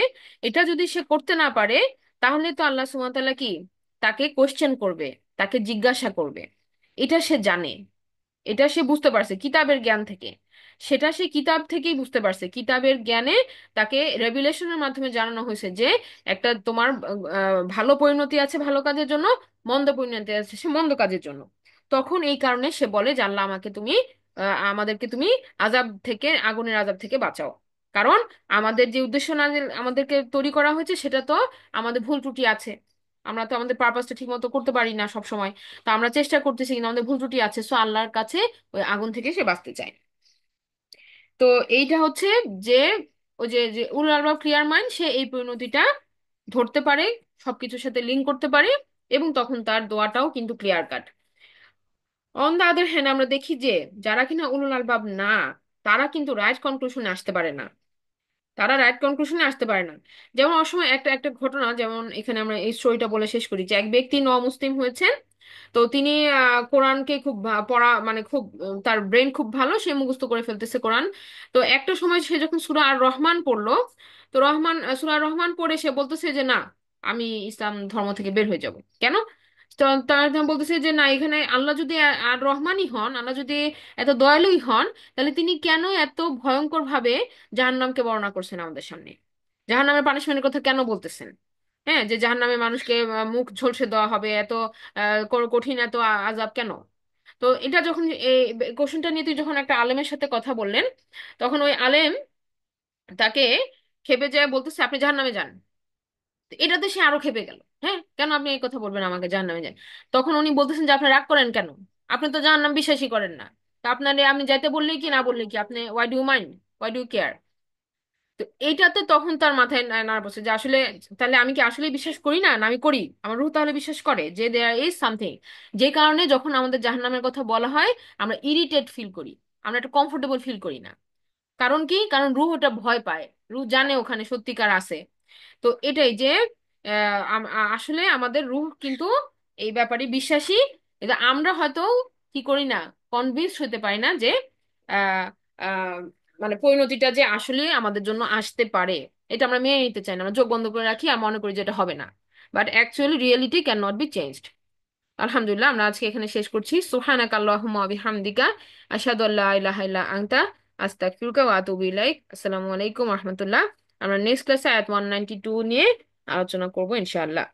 এটা যদি সে করতে না পারে, তাহলে তো আল্লাহ সুবহানাহু ওয়া তাআলা কি তাকে কোশ্চেন করবে, তাকে জিজ্ঞাসা করবে। এটা সে জানে, এটা সে বুঝতে পারছে কিতাবের জ্ঞান থেকে, সেটা সে কিতাব থেকেই বুঝতে পারছে, কিতাবের জ্ঞানে তাকে রেভিলেশনের মাধ্যমে জানানো হয়েছে যে একটা তোমার ভালো পরিণতি আছে ভালো কাজের জন্য, মন্দ পরিণতি আছে সে মন্দ কাজের জন্য। তখন এই কারণে সে বলে যে আল্লাহ আমাকে তুমি আমাদেরকে তুমি আযাব থেকে, আগুনের আযাব থেকে বাঁচাও। কারণ আমাদের যে উদ্দেশ্য আমাদেরকে তৈরি করা হয়েছে সেটা তো আমাদের ভুল ত্রুটি আছে, আমরা তো আমাদের পারপাসটা ঠিক মতো করতে পারি না সব সময়। তো আমরা চেষ্টা করতেছি কিন্তু আমাদের ভুল ত্রুটি আছে, সো আল্লাহর কাছে ওই আগুন থেকে সে বাঁচতে চায়। তো এইটা হচ্ছে যে ওই যে যে উল আলবাব ক্লিয়ার মাইন্ড, সে এই পরিণতিটা ধরতে পারে, সবকিছুর সাথে লিঙ্ক করতে পারে, এবং তখন তার দোয়াটাও কিন্তু clear cut. On the other hand আমরা দেখি যে যারা কিনা উলুল আলবাব না, তারা কিন্তু রাইট কনক্লুশনে আসতে পারে না, তারা রাইট কনক্লুশনে আসতে পারে না। যেমন অসময় একটা একটা ঘটনা, যেমন এখানে আমরা এই স্টোরিটা বলে শেষ করি, যে এক ব্যক্তি মুসলিম হয়েছেন। তো তিনি কোরআনকে খুব পড়া মানে খুব তার ব্রেন খুব ভালো, সে মুখস্থ করে ফেলতেছে কোরআন। তো একটা সময় সে যখন সূরা আর রহমান পড়লো, তো সূরা আর রহমান পড়ে সে বলতেছে যে না, আমি ইসলাম ধর্ম থেকে বের হয়ে যাব। কেন? তো তার বলতেছে যে না, এখানে আল্লাহ যদি আর রহমানই হন, আল্লাহ যদি এত দয়ালুই হন, তাহলে তিনি কেন এত ভয়ঙ্কর ভাবে জাহান্নামকে বর্ণনা করছেন আমাদের সামনে, জাহান্নামের পানিশমেন্টের কথা কেন বলতেছেন? হ্যাঁ, যে জাহান্নামে মানুষকে মুখ ঝলসে দেওয়া হবে, এত কঠিন এত আযাব কেন? তো এটা যখন এই কোশ্চেনটা নিয়ে তুই যখন একটা আলেমের সাথে কথা বললেন, তখন ওই আলেম তাকে খেপে যায় বলতেছে আপনি জাহান্নামে যান। তো এটাতে সে আরো খেপে গেল, হ্যাঁ কেন আপনি এই কথা বলবেন আমাকে জাহান্নামে যান? তখন উনি বলতেছেন যে আপনি রাগ করেন কেন, আপনি তো জাহান্নাম বিশ্বাসই করেন না, তা আপনার আমি যাইতে বললেই কি না বললেই কি, আপনি why do mind, why do care? তো এইটাতে তখন তার মাথায় নাড়া বসে যে আসলে তাহলে আমি কি আসলে বিশ্বাস করি না, না আমি করি, আমার রুহ তাহলে বিশ্বাস করে যে দেয়ার ইজ সামথিং। যে কারণে যখন আমাদের জাহান্নামের কথা বলা হয় আমরা ইরিটেট ফিল করি, আমরা একটা কমফোর্টেবল ফিল করি না। কারণ কি, কারণ রুহ ওটা ভয় পায়, রুহ জানে ওখানে সত্যিকার আছে। তো এটাই যে আসলে আমাদের রুহ কিন্তু এই ব্যাপারে বিশ্বাসী। এটা আমরা হয়তো কি করি না, কনভিন্স হতে পারি না যে আহ আহ মানে পরিণতিটা যে আসলে আমাদের জন্য আসতে পারে, এটা আমরা মেনে নিতে চাই না, আমরা চোখ বন্ধ করে রাখি আর মনে করি যে এটা হবে না। But actually reality can not be changed. আলহামদুলিল্লাহ, আমরা আজকে এখানে শেষ করছি। সুবহানাকা আল্লাহুম্মা ওয়া বিহামদিকা আশহাদু আল্লা ইলাহা ইল্লা আনতা আস্তাগফিরুকা ওয়া আতুবু ইলাইক। আসসালামু আলাইকুম ওয়া রাহমাতুল্লাহ। আমরা নেক্সট ক্লাসে আয়াত 192 নিয়ে আলোচনা করবো ইনশাআল্লাহ।